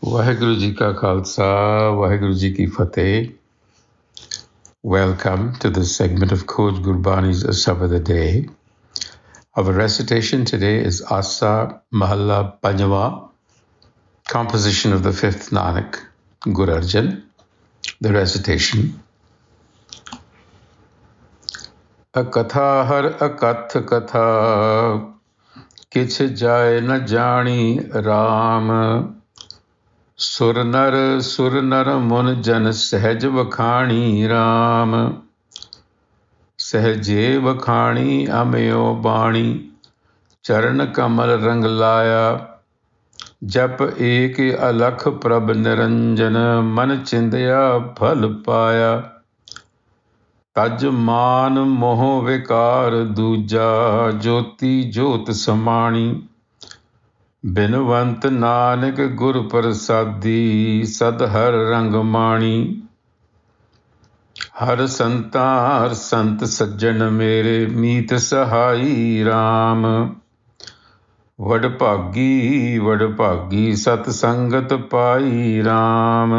ਵਾਹਿਗੁਰੂ ਜੀ ਕਾ ਖਾਲਸਾ, ਵਾਹਿਗੁਰੂ ਜੀ ਕੀ ਫਤਿਹ. Welcome to this segment of Khoj Gurbani's a-sabad-a-day. Our recitation today is Asa Mahalla Panjwa, composition of the fifth Nanak, Guru Arjan. The recitation. Akatha Har Akath Katha, Kich Jai Na Jani Ram. ਸੁਰ ਨਰ ਮੁਨ ਜਨ ਸਹਿਜ ਵਖਾਣੀ ਰਾਮ. ਸਹਿਜੇ ਵਖਾਣੀ ਅਮਿਓ ਬਾਣੀ, ਚਰਨ ਕਮਲ ਰੰਗ ਲਾਇਆ. ਜਪ ਏਕ ਅਲਖ ਪ੍ਰਭ ਨਿਰੰਜਨ, ਮਨ ਚਿੰਦਿਆ ਫਲ ਪਾਇਆ. ਤਜ ਮਾਨ ਮੋਹ ਵਿਕਾਰ ਦੂਜਾ, ਜੋਤੀ ਜੋਤ ਸਮਾਣੀ. ਬਿਨਵੰਤ ਨਾਨਕ ਗੁਰ ਪ੍ਰਸਾਦੀ, ਸਦ ਹਰ ਰੰਗ ਮਾਣੀ. ਹਰ ਸੰਤ ਸੱਜਣ ਮੇਰੇ, ਮੀਤ ਸਹਾਈ ਰਾਮ. ਵਡ ਭਾਗੀ ਸਤ ਸੰਗਤ ਪਾਈ ਰਾਮ.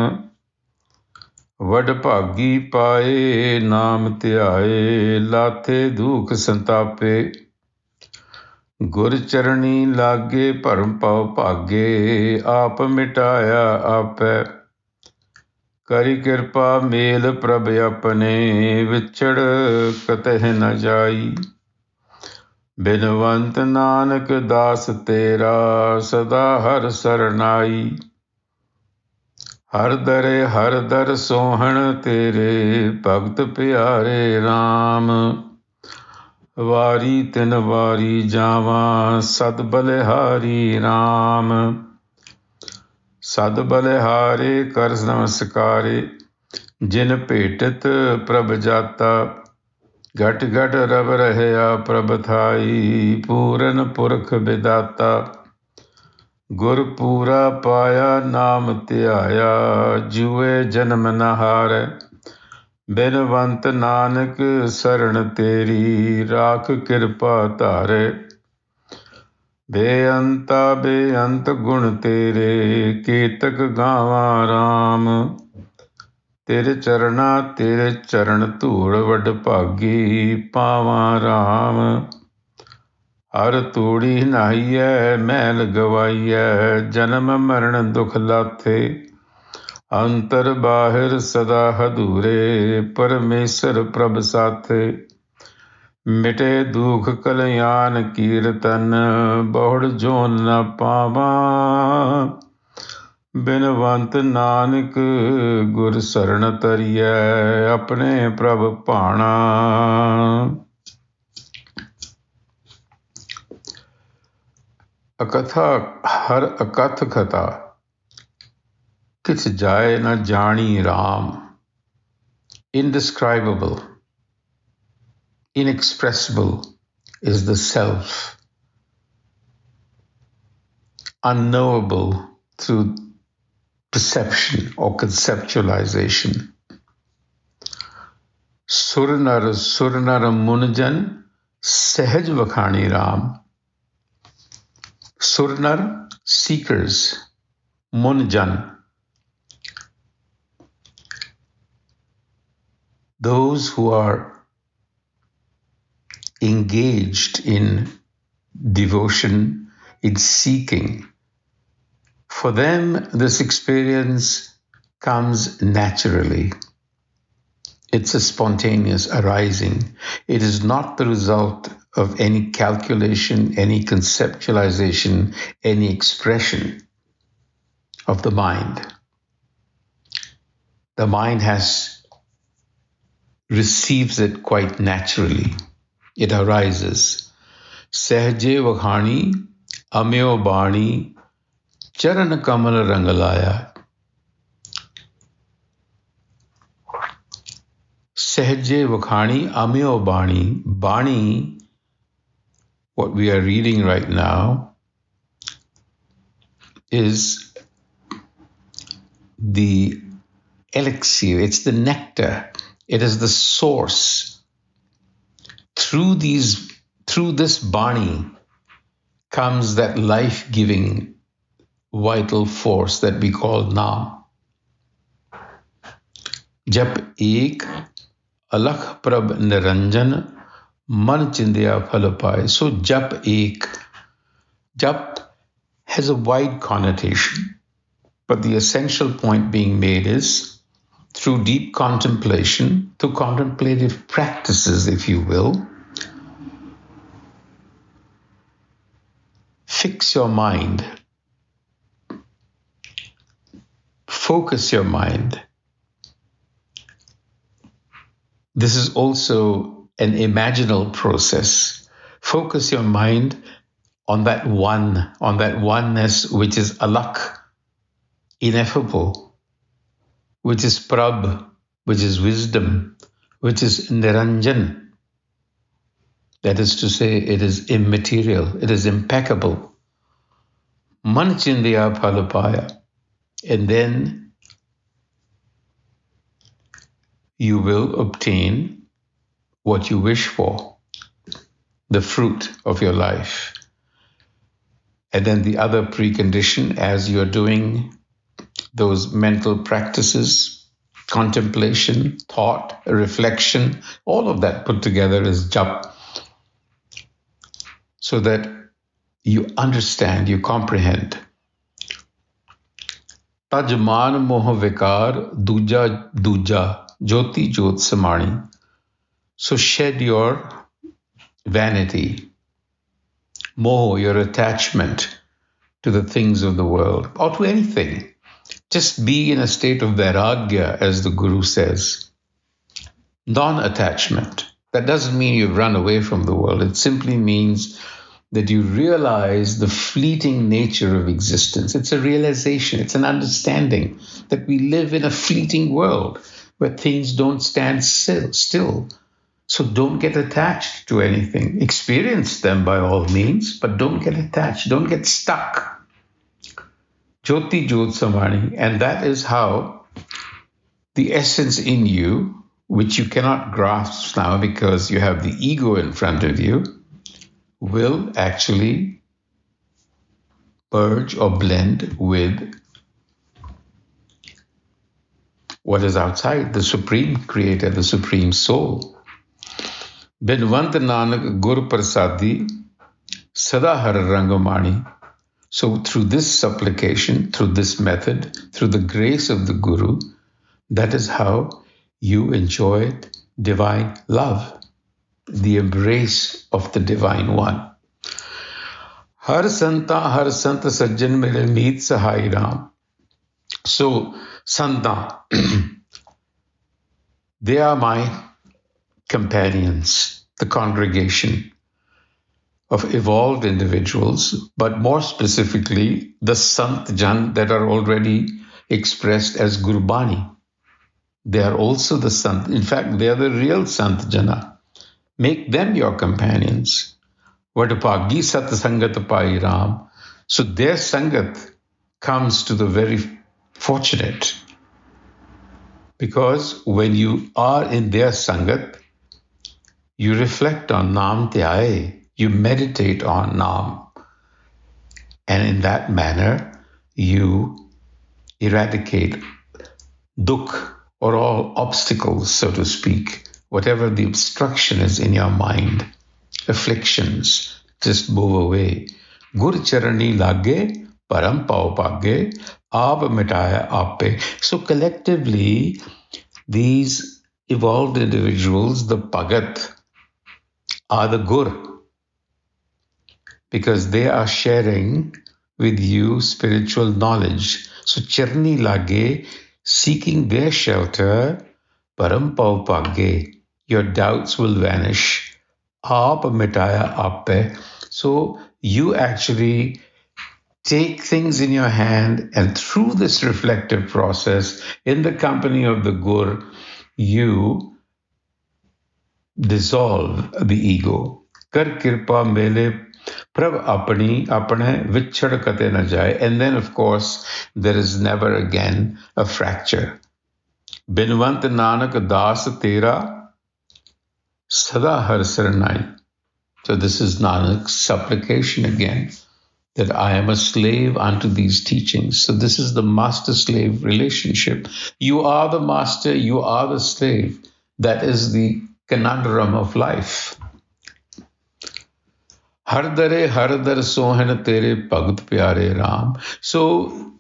ਵਡ ਭਾਗੀ ਪਾਏ ਨਾਮ ਧਿਆਏ, ਲਾਥੇ ਦੁਖ ਸੰਤਾਪੇ. ਗੁਰ ਚਰਣੀ ਲਾਗੇ ਭਰਮ ਪਉ ਭਾਗੇ, ਆਪ ਮਿਟਾਇਆ ਆਪੈ. ਕਰੀ ਕਿਰਪਾ ਮੇਲ ਪ੍ਰਭ ਆਪਣੇ, ਵਿਛੜ ਕਤਹਿ ਨ ਜਾਈ. ਬਿਨਵੰਤ ਨਾਨਕ ਦਾਸ ਤੇਰਾ, ਸਦਾ ਹਰ ਸਰਨਾਈ. ਹਰ ਦਰ ਸੋਹਣ ਤੇਰੇ, ਭਗਤ ਪਿਆਰੇ ਰਾਮ. ਵਾਰੀ ਤਿਨ ਵਾਰੀ ਜਾਵਾਂ, ਸਦ ਬਲਿਹਾਰੀ ਰਾਮ. ਸਦ ਬਲਿਹਾਰੇ ਕਰ ਨਮਸਕਾਰੇ, ਜਿਨ ਭੇਟਤ ਪ੍ਰਭ ਜਾਤਾ. ਘਟ ਘਟ ਰਵ ਰਹਿਆ ਪ੍ਰਭ ਥਾਈ, ਪੂਰਨ ਪੁਰਖ ਵਿਦਾਤਾ. ਗੁਰ ਪੂਰਾ ਪਾਇਆ ਨਾਮ ਧਿਆਇਆ, ਜੂਏ ਜਨਮ ਨ ਹਾਰੈ. ਬਿਨਵੰਤ ਨਾਨਕ ਸਰਣ ਤੇਰੀ, ਰਾਖ ਕਿਰਪਾ ਧਾਰੇ. ਬੇਅੰਤ ਗੁਣ ਤੇਰੇ, ਕੀਤਕ ਗਾਵਾਂ ਰਾਮ. ਤੇਰੇ ਚਰਨ ਧੂੜ, ਵਡ ਭਾਗੀ ਪਾਵਾਂ ਰਾਮ. ਹਰ ਤੂੜੀ ਨਹਾਈਐ ਮੈਲ ਗਵਾਈਐ, ਜਨਮ ਮਰਨ ਦੁਖ ਲਾਥੇ. ਅੰਤਰ ਬਾਹਿਰ ਸਦਾ ਹਦੂਰੇ, ਪਰਮੇਸ਼ਰ ਪ੍ਰਭ ਸਾਥੇ. ਮਿਟੇ ਦੁਖ ਕਲਿਆਣ ਕੀਰਤਨ, ਬਹੁੜ ਜੋਨ ਨ ਪਾਵਾਂ. ਬਿਨਵੰਤ ਨਾਨਕ ਗੁਰ ਸਰਣ ਤਰੀਐ, ਆਪਣੇ ਪ੍ਰਭ ਭਾਣਾ. ਅਕਥਾ ਹਰ ਅਕਥ ਕਥਾ, ਕਿਛ ਜਾਏ ਨਾ ਜਾਣੀ Ram. Indescribable, inexpressible is the self. Unknowable through perception or conceptualization. Sur nar munjan, sehaj vakhani ram. Surnar, seekers. Munjan, those who are engaged in devotion, in seeking. For them, this experience comes naturally. It's a spontaneous arising. It is not the result of any calculation, any conceptualization, any expression of the mind. The mind receives it quite naturally. It arises. Sehje vakhani, amyo bani, charan kamal rangalaya. Sehje vakhani, amyo bani. Bani, what we are reading right now, is the elixir, it's the nectar, it is the source. Through this Bani comes that life-giving vital force that we call Naam. Jap ek alakh prab niranjan man chindya phal paye. So jap ek. Jap has a wide connotation, but the essential point being made is through deep contemplation, through contemplative practices, if you will, fix your mind, focus your mind. This is also an imaginal process. Focus your mind on that one, on that oneness which is alak, ineffable, which is prab, which is wisdom, which is niranjan. That is to say, it is immaterial, it is impeccable. Man chindya phala paya. And then you will obtain what you wish for, the fruit of your life. And then the other precondition, as you're doing those mental practices, contemplation, thought, reflection, all of that put together is jap. So that you understand, you comprehend. Tajman moh vikar duja duja jyoti jyot samani. So shed your vanity, moh, your attachment to the things of the world or to anything. Just be in a state of vairagya, as the Guru says. Non-attachment. That doesn't mean you run away from the world. It simply means that you realize the fleeting nature of existence. It's a realization, it's an understanding that we live in a fleeting world where things don't stand still. So don't get attached to anything. Experience them by all means, but don't get attached, don't get stuck. Jyoti Jyot Samani, and that is how the essence in you, which you cannot grasp now because you have the ego in front of you, will actually merge or blend with what is outside, the Supreme Creator, the Supreme Soul. Binwant Nanak Gur Prasadi Sada Har Rangamani. So through this supplication, through this method, through the grace of the Guru, that is how you enjoy divine love, the embrace of the Divine One. Har Sant Sajjan Mere Meet Sahai Ram. So, Santa, they are my companions, the congregation of evolved individuals, but more specifically, the Sant Jan that are already expressed as Gurbani. They are also the Sant. In fact, they are the real Sant Jana. Make them your companions. Vadapagi Sat Sangat Pai Ram. So their Sangat comes to the very fortunate. Because when you are in their Sangat, you reflect on Naam Dhyaye. You meditate on Naam. And in that manner, you eradicate dukh, or all obstacles, so to speak, whatever the obstruction is in your mind, afflictions, just move away. Gur charani lage, param pao page, ab mitaya ape. So collectively, these evolved individuals, the Bhagat, are the Gur, because they are sharing with you spiritual knowledge. So charni lage, seeking their shelter, param pao page, your doubts will vanish. Aap mitaya ape. So you actually take things in your hand, and through this reflective process, in the company of the Gur, you dissolve the ego. Kar kirpa mele prab apani apne vichhad kate na jaye. And then, of course, there is never again a fracture. Binwant Nanak Das Tera Sada Har Saranai. So this is Nanak's supplication again. that I am a slave unto these teachings. So this is the master-slave relationship. You are the master, you are the slave. That is the conundrum of life. Har dare har dar sohan tere bhagat pyare Ram. So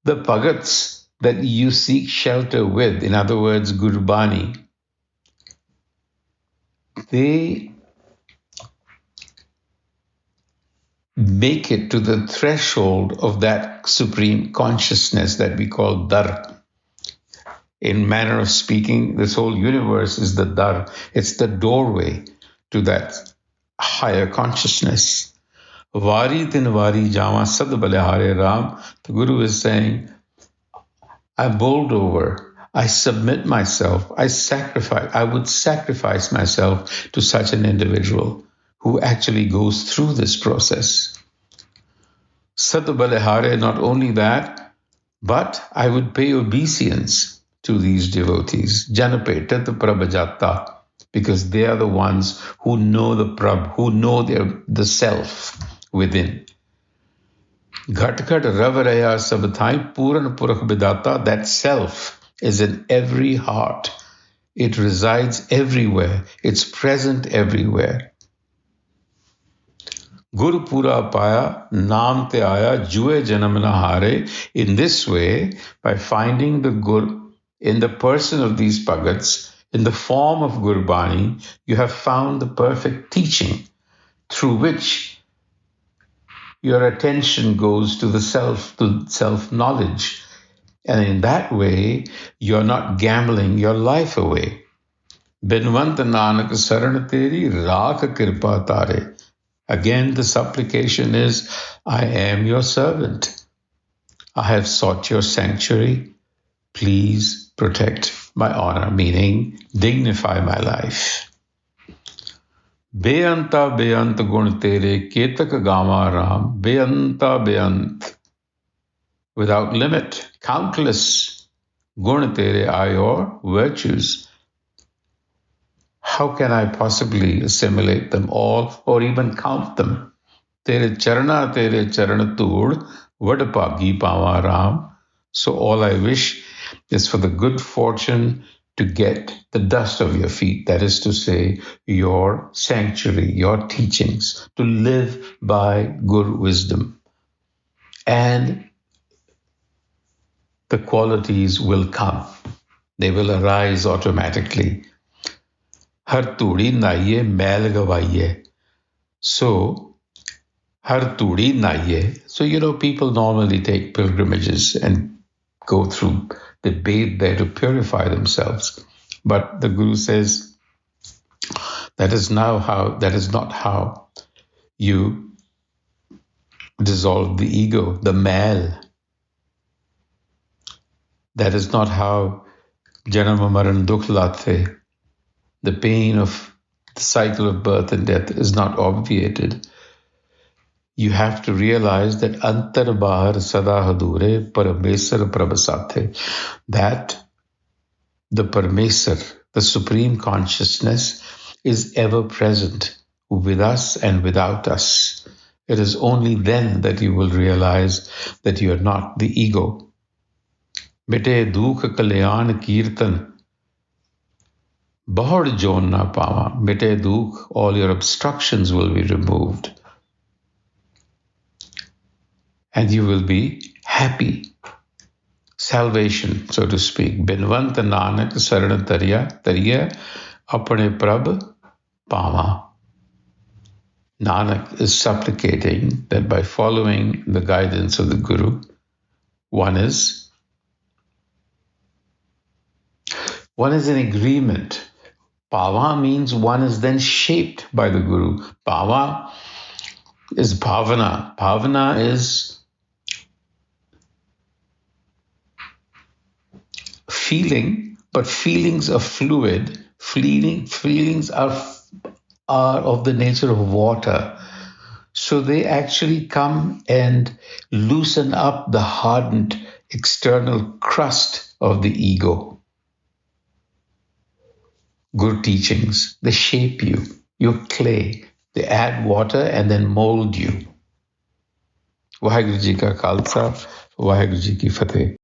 the bhagats that you seek shelter with, in other words, Gurbani, they make it to the threshold of that supreme consciousness that we call Dar. In manner of speaking, this whole universe is the Dar. It's the doorway to that higher consciousness. Vari tin vari jama sad balihare Ram. The Guru is saying, I bowled over, I submit myself, I would sacrifice myself to such an individual who actually goes through this process. Sad balihare, not only that, but I would pay obeisance to these devotees. Janapetat prabhajata, because they are the ones who know the prabh, who know the self within. Ghat-ghat rav-raya sabthai puran purakh bidata, that self is in every heart. It resides everywhere. It's present everywhere. Guru pura paya, naam te aya, jue janam na hare. In this way, by finding the Guru in the person of these bhagats, in the form of Gurbani, you have found the perfect teaching through which your attention goes to the self, to self-knowledge. And in that way, you're not gambling your life away. Binwant Nanak Saran Teri Rakh Kirpa Tare. Again, the supplication is, I am your servant. I have sought your sanctuary. Please protect my honor, meaning dignify my life. Beanta beant gun tere ketak gama Ram. Beanta beant. Without limit, countless gun tere are your virtues. How can I possibly assimilate them all or even count them? Tere charana tur vadpagi pava Ram. So all I wish is for the good fortune to get the dust of your feet, that is to say, your sanctuary, your teachings, to live by Guru wisdom. And the qualities will come. They will arise automatically. Har turi naiye mail gavaiye. So, har turi naiye. So, people normally take pilgrimages and go through, they bathe there to purify themselves. But the Guru says, that is not how you dissolve the ego, the mal. That is not how janam maran dukh late, the pain of the cycle of birth and death is not obviated. You have to realize that antar bahar sada hadure paramesar prabhasate, that the Parmesar, the Supreme Consciousness, is ever present with us and without us. It is only then that you will realize that you are not the ego. Bete dukh kalyan kirtan, bahar jon na pawa. Bete dukh, all your obstructions will be removed. And you will be happy. Salvation, so to speak. Binwant Nanak Sarana Tariya Apane Prabh Pama. Nanak is supplicating that by following the guidance of the Guru, one is in agreement. Pava means one is then shaped by the Guru. Pava is bhavana. Bhavana is feeling, but feelings are fluid. Feelings are of the nature of water. So they actually come and loosen up the hardened external crust of the ego. Good teachings, they shape you. You're clay. They add water and then mold you. Waheguru ji ਕਾ ਖਾਲਸਾ, ਵਾਹਿਗੁਰੂ ਜੀ ਕੀ ਫਤਿਹ।